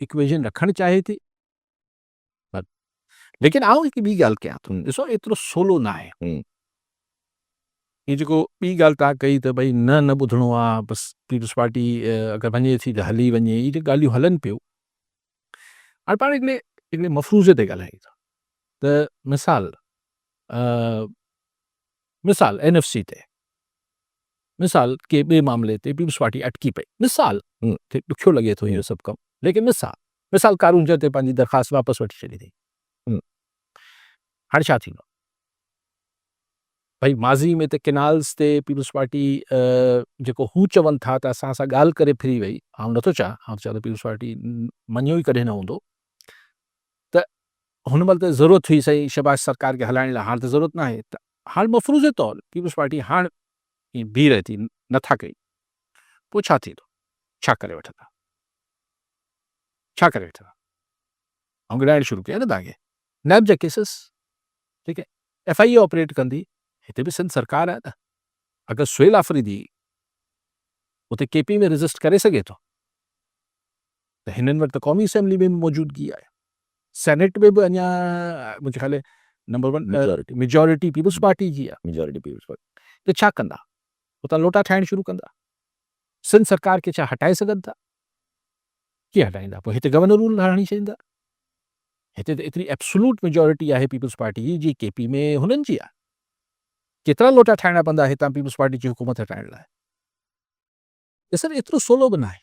इक्वेशन रखणु चाहे थी, लेकिन आउं हिकु ॿी ॻाल्हि कयां थो, ॾिसो एतिरो सोलो न आहे, हीअ जेको ॿी ॻाल्हि तव्हां कई त भई न ॿुधणो आहे, बसि पीपल्स पार्टी अगरि वञे थी त हली वञे, इहे जेके ॻाल्हियूं हलनि पियूं, हाणे पाण हिकिड़े मफ़रूज़े ते ॻाल्हायूं था त मिसाल NFC ते, मिसाल के ॿिए मामले ते पीपल्स पार्टी अटकी पई, मिसाल ॾुखियो लॻे थो इहो सभु कमु, लेकिन मिसाल कारूंजर ते पंहिंजी दरख़्वास्त वापसि वठी छॾी अथई, हाणे छा थींदो? भई माज़ी में त किनाल्स ते पीपल्स पार्टी जेको हू चवनि था त असां सां ॻाल्हि करे फिरी वई, आउं नथो चाहियां, आउं चाहियां त पीपल्स पार्टी मञियो ई कॾहिं न हूंदो, त हुन महिल त ज़रूरत हुई सही शहबाज सरकार खे हलाइण लाइ, हाणे त ज़रूरत न आहे, त हाणे मफ़रूज़े तौरु पीपल्स पार्टी हाणे बीह रहे थी, नथा कई, पोइ छा थींदो? छा करे वठंदा? ऐं ॻाल्हाइणु शुरू कया न तव्हांखे नैब जा केसिस, ठीकु आहे, FIA ऑपरेट कंदी, हिते बि सिंध सरकार आहे न, अगरि सुहेल आफ़रीदी उते KP में रजिस्ट करे सघे थो त हिननि वटि त क़ौमी असेंबली में बि मौजूदगी आहे, सेनेट में बि अञा मुंहिंजे ख़्याल नंबर 1 मेजॉरिटी पीपल्स पार्टी जी आहे, मेजॉरिटी पीपल्स पार्टी, त छा कंदा? उतां लोटा ठाहिणु शुरू कंदा, सिंध सरकार खे छा हटाए सघनि था? कीअं हटाईंदा? पोइ हिते गवर्नर रूल हणी छॾींदा, हिते त एतिरी एब्सोल्यूट मेजॉरिटी आहे पीपल्स पार्टी जी, जी केपी में हुननि जी आहे। केतिरा लोटा ठाहिणा पवंदा हितां पीपल्स पार्टी जी हुकूमत हटाइण लाइ? ॾिसण एतिरो सवलो बि न आहे।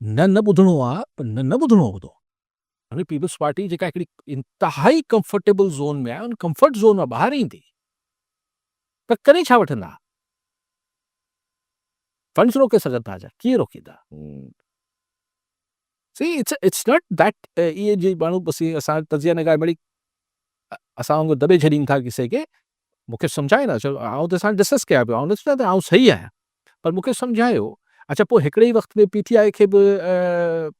न ॿुधणो आहे, पर न ॿुधणो हूंदो। हाणे पीपल्स पार्टी जेका हिकिड़ी इंतिहाई कंफर्टेबल ज़ोन में आहे, उन कंफर्ट ज़ोन मां ॿाहिरि ईंदी, त करे छा वठंदा? फंड्स रोके सघनि था छा? कीअं रोकींदा? See, it's not that इहे जे माण्हू बसि असां तजिया नगाए मिड़ी असां वांगुरु दॿे छॾीनि था किसे खे। मूंखे सम्झाए न, चओ आउं त असां डिस्कस कया पियो, आउं नथो चवां त आउं सही आहियां, पर मूंखे सम्झायो। अच्छा, पोइ हिकिड़े ई वक़्त में पीटीआई खे बि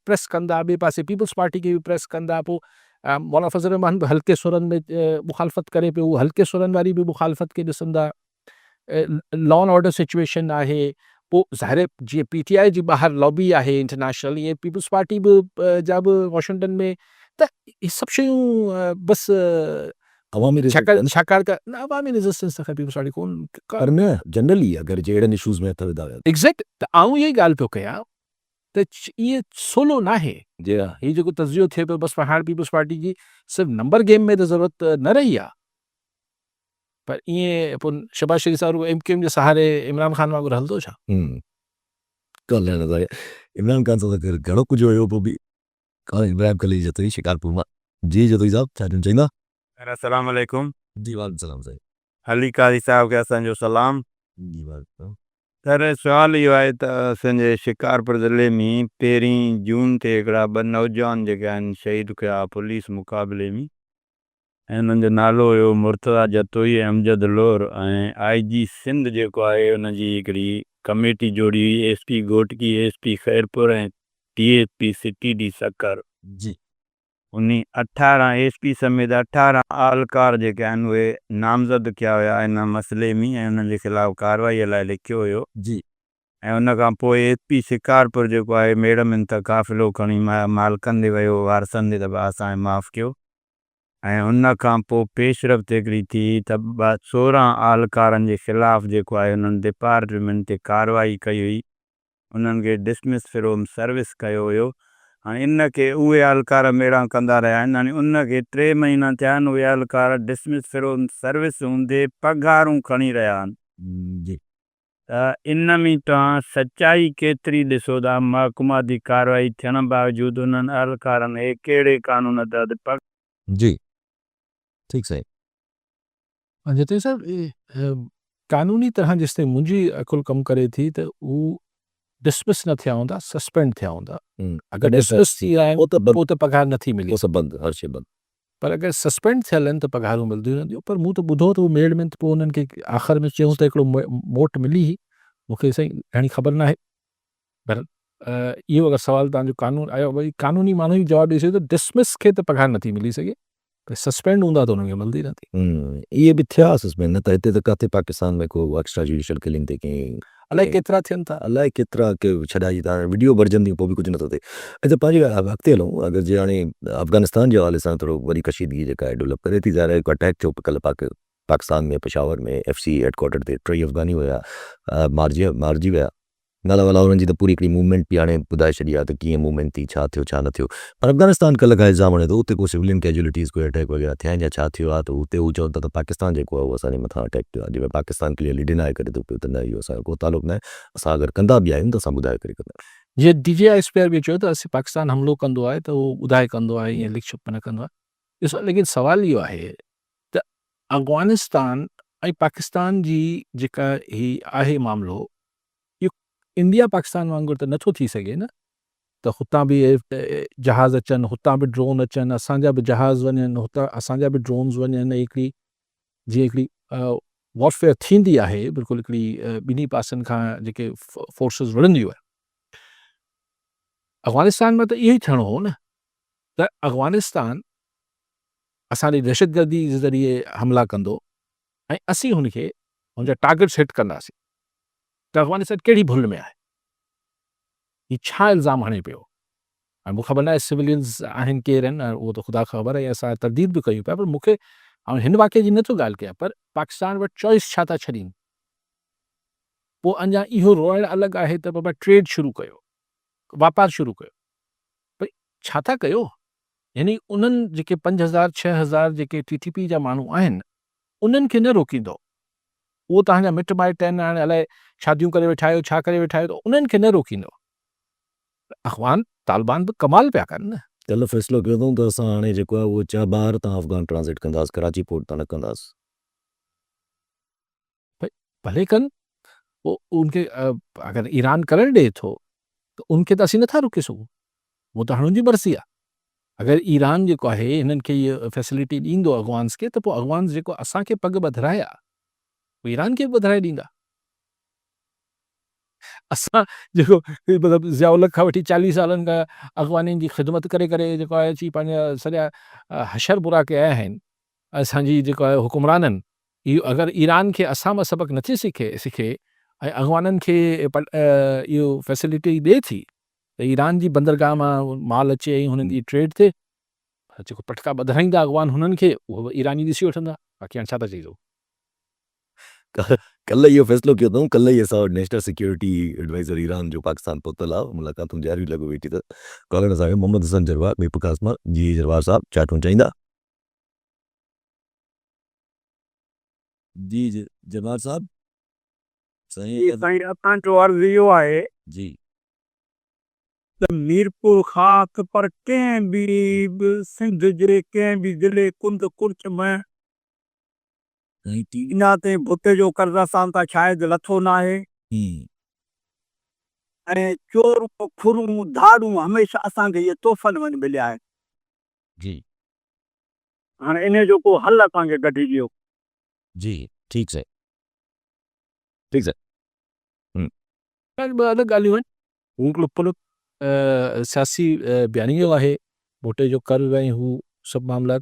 प्रेस कंदा, ॿिए पासे पीपल्स पार्टी खे बि प्रेस कंदा, पोइ मौलाना फज़ल रहमान बि हल्के सुरनि में मुखालफ़त करे पियो, उहो हल्के सुरनि वारी बि मुखालफ़त खे ॾिसंदा। लॉ एंड ऑर्डर सिचुएशन आहे। पोइ ज़ाहिर जीअं पीटीआई जी ॿाहिरि लॉबी आहे इंटरनेशनल, ईअं पीपल्स पार्टी बि जा बि वॉशिंगटन में, त इहे सभु शयूं बसि अवामी रेजिस्टेंस छाकाणि त न अवामी रेजिस्टेंस त ख़ैर पीपल्स पार्टी कोन पर न जनरली अगरि जे अहिड़नि इशूज़ में हथ विधा एग्ज़ैक्ट। त आउं इहा ई ॻाल्हि पियो कयां त इहे सवलो न आहे। जी हीउ जेको तज़ियो थिए पियो, बसि हाणे पीपल्स पार्टी जी सिर्फ़ु नंबर गेम में त ज़रूरत न रही आहे, पर ईअं पोइ शहबाज शरीफ़ साहिब एमक्यूएम जे सहारे इमरान ख़ान वांगुरु हलंदो छा? कल्याण सां इमरान ख़ान सां गॾु घणो कुझु हुयो, पोइ बि इब्राहिम खलील जतोई शिकारपुर मां। जी जतोई साहब, छा चवंदा? अस्सलाम वालेकुम। जी वालेकुम सलाम साईं। अली क़ारी साहब खे असांजो सलाम। जी वालेकुम। सर, सुवाल इहो आहे त असांजे शिकारपुर ज़िले में 1 जून ते हिकिड़ा 2 नौजवान जेके आहिनि शहीद कया पुलिस मुक़ाबले में, ऐं हुननि जो नालो हुयो मुर्तज़ा जतोई ऐं अमजद लोर। ऐं IG सिंध जेको आहे हुनजी हिकिड़ी कमेटी जोड़ी हुई, SP घोटकी, SP ख़ैरपुर ऐं DSP सिटी डी सकर। जी 18 SP समेत 18 आलकार जेके आहिनि उहे नामज़द कया हुया हिन मसइले में, ऐं हुननि जे ख़िलाफ़ु कार्रवाईअ लाइ लिखियो हुयो। जी ऐं हुन खां पोइ SP शिकारपुर जेको आहे मैडम इन त क़ाफ़िलो खणी मालकनि ॾे वियो, वारसनि ॾे, त भाउ असांखे माफ़ु कयो। ऐं हुन खां पोइ पेशरफ़्त हिकिड़ी थी त 16 आलकारनि जे ख़िलाफ़ु जेको आहे हुननि डिपार्टमेंट ते कार्रवाई कई हुई, उन्हनि खे डिसमिस फ्रॉम सर्विस कयो हुयो। हाणे इन खे उहे आलकार मेड़ा कंदा रहिया आहिनि। हाणे उनखे 3 महीना थिया आहिनि, उहे आलकार डिसमिस फ्रॉम सर्विस हूंदे पघारूं खणी रहिया आहिनि। जी त इन में तव्हां सचाई केतिरी ॾिसो था? महकमाती कार्रवाई थियण बावजूदि उन्हनि आलकारनि हे कहिड़े कानून तहत जी ठीकु साईं। जतिन साहब, कानूनी तरह जेसिताईं मुंहिंजी अकुल कमु करे थी त उहो डिसमिस न थिया हूंदा, सस्पेंड थिया हूंदा। अगरि डिसमिस थी विया आहिनि पोइ त पघार नथी मिले, वो सब बंदि, हर शइ बंदि। पर अगरि सस्पेंड थियल आहिनि त पघारूं मिलंदियूं रहंदियूं। पर मूं त ॿुधो त मेड़ में पोइ उन्हनि खे आख़िर में चयूं त हिकिड़ो मोट मिली हुई, मूंखे साईं घणी ख़बर न आहे। पर इहो अगरि सवाल तव्हांजो कानून आयो, वरी कानूनी माण्हू ई जवाबु ॾेई सघे त डिसमिस खे त पघार नथी मिली सघे, पर सस्पेंड हूंदा त हुननि खे मिलंदी रहंदी। इहे बि थिया सस्पेंड, न त हिते त किथे पाकिस्तान में को एक्स्ट्रा जुडिशियल किलिंग ते कई अलाए केतिरा थियनि था। अलाए केतिरा के छॾाई था, वीडियो वर्जन थी, पोइ बि कुझु नथो थिए। अच्छा, पंहिंजी अॻिते हलूं। अगरि जे हाणे अफ़गानिस्तान जे हवाले सां थोरो वरी कशीदगी जेका आहे डेवलप करे थी, ज़ाहिर आहे हिकु अटैक थियो कल्ह पाकिस्तान में पेशावर में FC हेडक्वार्टर ते 3 अफ़गानी हुया, मारिजी विया। नाला वाला हुननि जी त पूरी हिकिड़ी मूवमेंट बि हाणे ॿुधाए छॾी आहे त कीअं मूवमेंट थी, छा थियो छा न थियो। पर अफ़गानिस्तान कल्ह खां इल्ज़ाम हणे थो उते को सिविलियन कैजुअलिटीज़ कोई अटैक वग़ैरह थिया आहिनि या छा थियो आहे, त हुते हू चवनि था त पाकिस्तान जेको आहे उहो असांजे मथां अटैक थियो आहे, जंहिंमें पाकिस्तान क्लियरली डिनाए करे थो पियो त न, इहो असांजो को तालुक़ु न आहे, असां अगरि कंदा बि आहियूं त असां ॿुधाए करे कंदा आहियूं। जीअं DJI स्पेयर बि चयो त असीं पाकिस्तान हमलो कंदो आहे त उहो ॿुधाए कंदो आहे, ईअं लिख छुप न कंदो आहे। ॾिसो, लेकिन सुवाल इहो आहे त अफ़गानिस्तान ऐं पाकिस्तान जी जेका ही आहे मामिलो, इहो इंडिया पाकिस्तान वांगुरु त नथो थी सघे न, त हुतां बि जहाज़ अचनि, हुतां बि ड्रोन अचनि, असांजा बि जहाज़ वञनि, हुतां असांजा बि ड्रोन्स वञनि। हिकिड़ी जीअं हिकिड़ी वॉरफेयर थींदी आहे, बिल्कुलु हिकिड़ी ॿिन्ही पासनि खां जेके फोर्सिस विढ़ंदियूं आहिनि। अफ़गानिस्तान में त इहो ई थियणो हो न, त अफ़गानिस्तान असांजी दहशतगर्दी जे ज़रिए हमला कंदो ऐं असीं हुनखे हुनजा टारगेट्स हिट कंदासीं, त अफ़गानिस्तान कहिड़ी भुल में आहे? ही छा इल्ज़ाम हणे पियो? हाणे मूंखे ख़बर न आहे सिविलियंस आहिनि केरु आहिनि, उहो त ख़ुदा ख़बर आहे, असां तरदीद बि कयूं पिया। पर मूंखे हाणे हिन वाक़े जी नथो ॻाल्हि कयां, पर पाकिस्तान वटि चॉइस छा था छॾीनि? पोइ अञा इहो रोइणु अलॻि आहे त बाबा ट्रेड शुरू कयो, वापारु शुरू कयो, भई छा था कयो? यानी उन्हनि जेके 5000 6000 जेके TTP जा माण्हू आहिनि उन्हनि खे न रोकींदो। उहो तव्हांजा मिट माइट आहिनि, हाणे अलाए शादियूं करे वेठा आहियो, छा करे वेठा आहियो, त उन्हनि खे न रोकींदो। अफ़गान तालिबान बि कमाल पिया कनि न। कल्ह फ़ैसिलो कयो अथऊं त असां हाणे जेको आहे उहो 4 ॿार तां अफ़गान ट्रांज़िट कंदासीं, कराची पोर्ट तां न कंदासीं। भले कनि, उनखे अगरि ईरान करणु ॾिए थो त उनखे त असीं नथा रोके सघूं, उहो त हाणे उनजी मर्ज़ी आहे। अगरि ईरान जेको आहे हिननि खे इहा फैसिलिटी ॾींदो अफ़गान्स खे, त पोइ अफ़गान्स जेको असांखे पग ॿधाए आहे उहे ईरान खे बि ॿधाए ॾींदा। असां जेको मतिलबु ज़ियाउल खां वठी 40 सालनि खां अफ़गानियुनि जी ख़िदमत करे करे जेको आहे अची पंहिंजा सॼा हशर बुरा कया आहिनि असांजी जेको आहे हुकुमराननि, इहो अगरि ईरान खे असां मां सबक़ु नथी सिखे ऐं अफ़गाननि खे इहो फैसिलिटी ॾिए थी त ईरान जी बंदरगाह मां माल अचे ऐं हुननि जी ट्रेड थिए, जेको पटका ॿधाईंदा अफ़गान हुननि खे उहो ईरानी ॾिसी वठंदा। बाक़ी हाणे छा था चई कल्ह इहो फ़ैसिलो कयो अथऊं, कल्ह ई असां वटि नेशनल सिक्योरिटी एडवाइज़र ईरान जो पाकिस्तान पहुतल आहे, मुलाक़ातूं जारी लॻो वेठी त कॉलर असांखे मोहम्मद हसन जरवार ॿिए प्रकाश मां जी जरवार साहब छा चाहींदा? जी जरवार साहब साईं असांजो अर्ज़ु इहो आहे जी त मीरपुर ख़ासि पर कंहिं बि सिंध जे कंहिं बि ज़िले कुंद कुर्च में इन ते भुते जो कर्ज़ असां तां शायदि लथो न आहे ऐं चोर खुरूं धाड़ूं हमेशह असांखे इहे तोहफ़नि में मिलिया आहिनि। जी हाणे इन जो को हल असांखे कढी ॾियो। जी ठीकु साईं, ठीकु साईं। ॿ अलॻि ॻाल्हियूं आहिनि। हू हिकिड़ो सियासी बयानियो आहे, भुटे जो कर्ज़ ऐं हू सभु मामला।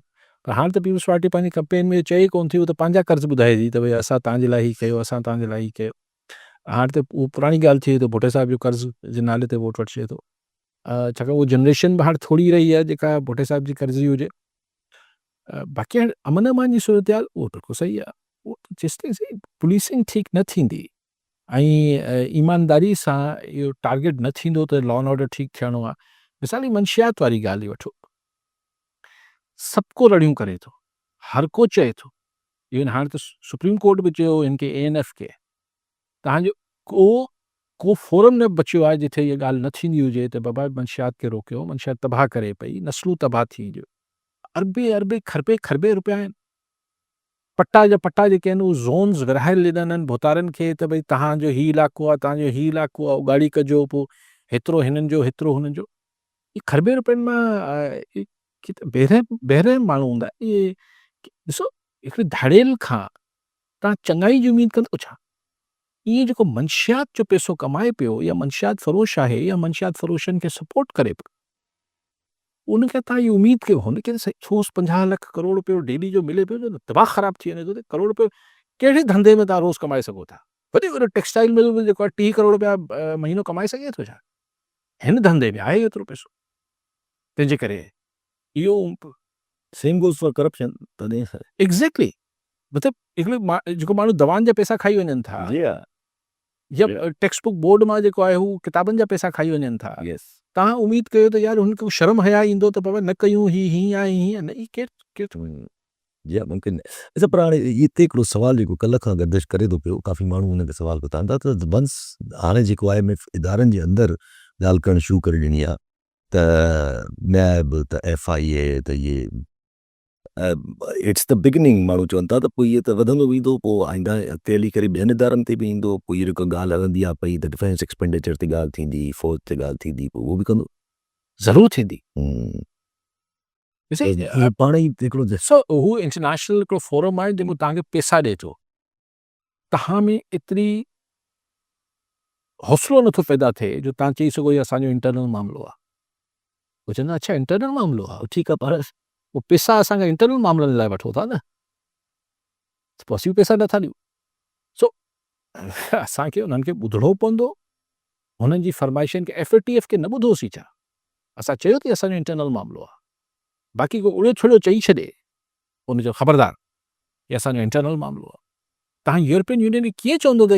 पर हाणे त पीपल्स पार्टी पंहिंजी कंपेन में चए कोन थी, उहो त पंहिंजा कर्ज़ ॿुधाए थी त भई असां तव्हांजे लाइ ही कयो, असां तव्हांजे लाइ ही कयो। हाणे त उहो पुराणी ॻाल्हि थी त भुटे साहिब जो कर्ज़ जे नाले ते वोट वठिजे थो, छाकाणि उहो जनरेशन बि हाणे थोरी रही आहे जेका भुटे साहिब जी कर्ज़ी हुजे। बाक़ी हाणे अमन अमान जी सूरत हाल उहो बिल्कुलु सही आहे। उहो जेसिताईं सही पुलिसिंग ठीकु न थींदी ऐं ईमानदारी सां इहो टारगेट न थींदो त लॉ एंड ऑर्डर ठीकु थियणो आहे। मिसाल मंशियात वारी ॻाल्हि वठो, सभु को रड़ियूं करे थो, हर को चए थो, इवन हाणे त सुप्रीम कोर्ट बि चयो हिन खे ANF खे तव्हांजो को फोरम न बचियो आहे जिथे इहा ॻाल्हि न थींदी हुजे त बाबा मंशियात खे रोकियो, मंशियात तबाह करे पई, नस्लूं तबाह थी जो, अरबे खरबे रुपया आहिनि। पट्टा जा पट्टा जेके आहिनि उहे ज़ोन्स विरहाए ॾिननि आहिनि भुतारनि खे त भई तव्हांजो ही इलाइक़ो आहे, तव्हांजो ही इलाइक़ो आहे, उगाड़ी कजो, पोइ हेतिरो हिननि जो हेतिरो हुननि जो। इहे खरबे रुपयनि मां बहिरे माण्हू हूंदा, इहे ॾिसो हिकिड़े धाड़ेल खां तव्हां चङाई जी उमेदु कंदो छा? इहे जेको मंशियात जो पैसो कमाए पियो या मंशियात फ़रोश आहे या मंशियात फ़रोशनि खे सपोर्ट करे पियो, उनखे तव्हां इहा उमेदु कयो हुनखे ठोस 50 लख करोड़ रुपयो डेली जो मिले पियो त दिमाग़ ख़राबु थी वञे थो। त करोड़ रुपयो कहिड़े धंधे में तव्हां रोज़ कमाए सघो था? वॾे वॾे टेक्सटाइल मिल में जेको आहे 30 करोड़ रुपया महीनो कमाए सघे थो छा? हिन धंधे में आहे एतिरो पैसो। तंहिंजे करे इहो सेम गोज़ फॉर करप्शन तॾहिं एग्ज़ैक्टली मतिलबु हिकिड़े जेको माण्हू दवाउनि जा पैसा खाई वञनि था या टेक्स्ट बुक बोर्ड मां जेको आहे हू किताबनि जा पैसा खाई वञनि था, तव्हां उमेदु कयो त यार हुनखे शर्म हया ईंदो त बाबा न कयूं हीअं आहे हीअं न, ही केरु या मुमकिन अच्छा। पर हाणे हिते हिकिड़ो सुवाल जेको कल्ह खां गर्दिश करे थो पियो, काफ़ी माण्हू हुनखे सुवाल ॿुधाइनि था त वंस हाणे जेको IMF इदारनि जे अंदरि ॻाल्हि करणु शुरू करे ॾिनी आहे त नैब त FIA त इहे इट्स द बिगिनिंग माण्हू चवनि था, त पोइ इहे त वधंदो वेंदो, पोइ आईंदा अॻिते हली करे ॿियनि इदारनि ते बि ईंदो, पोइ इहा जेको ॻाल्हि हलंदी आहे पई त डिफेंस एक्सपेंडिचर ते ॻाल्हि थींदी, फ़ौज ते ॻाल्हि थींदी, पोइ उहो बि कंदो ज़रूरु थींदी। पाण ई हिकिड़ो हू इंटरनेशनल हिकिड़ो फोरम आहे जेको तव्हांखे पैसा ॾिए थो, तव्हां में एतिरी हौसलो नथो पैदा थिए जो तव्हां चई सघो इहो असांजो इंटरनल मामिलो आहे। उहो चवंदा अच्छा इंटरनल मामिलो आहे, ठीकु आहे, पर उहो पैसा असांखे इंटरनल मामलनि लाइ वठो था न, पोइ असीं पैसा नथा ॾियूं। सो असांखे उन्हनि खे ॿुधणो पवंदो, हुननि जी फरमाइशनि खे FATF खे न ॿुधोसीं छा? असां चयो थी असांजो इंटरनल मामिलो आहे, बाक़ी को उड़े छुड़ो चई छॾे उनजो ख़बरदार इहो असांजो इंटरनल मामिलो आहे। तव्हां यूरोपियन यूनियन खे कीअं चवंदो त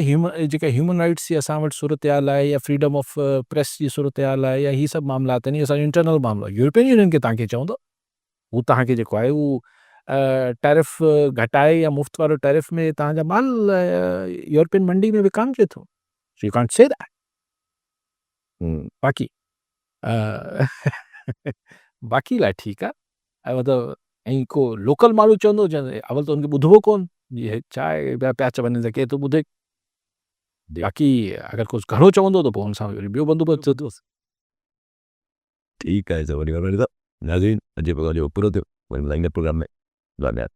जेका ह्यूमन राइट्स जी असां वटि सूरत हाल आहे या फ्रीडम ऑफ प्रेस जी सूरत हाल आहे या हीअ सभु मामला आहिनि, इहे असांजो इंटरनल मामिलो आहे, यूरोपियन यूनियन खे तव्हांखे चवंदो हू तव्हांखे जेको आहे उहो टैरिफ घटाए या मुफ़्त वारो टैरिफ में तव्हांजा माल यूरोपियन मंडी में विकामजे थो, so you can't say that. बाक़ी बाक़ी लाइ ठीकु आहे, ऐं मतिलबु ऐं को लोकल माण्हू चवंदो अवल त हुनखे ॿुधिबो कोन, जीअं छा आहे पिया चवनि त केरु थो ॿुधे। बाक़ी अगरि कुझु घणो चवंदो त पोइ हुन सां वरी ॿियो बंदोबस्तु थियो। ठीकु आहे, वरी नाज़रीन अॼु जो प्रोग्राम जो पूरो थियो, वरी मिलाईंदे प्रोग्राम में। धन्यवाद।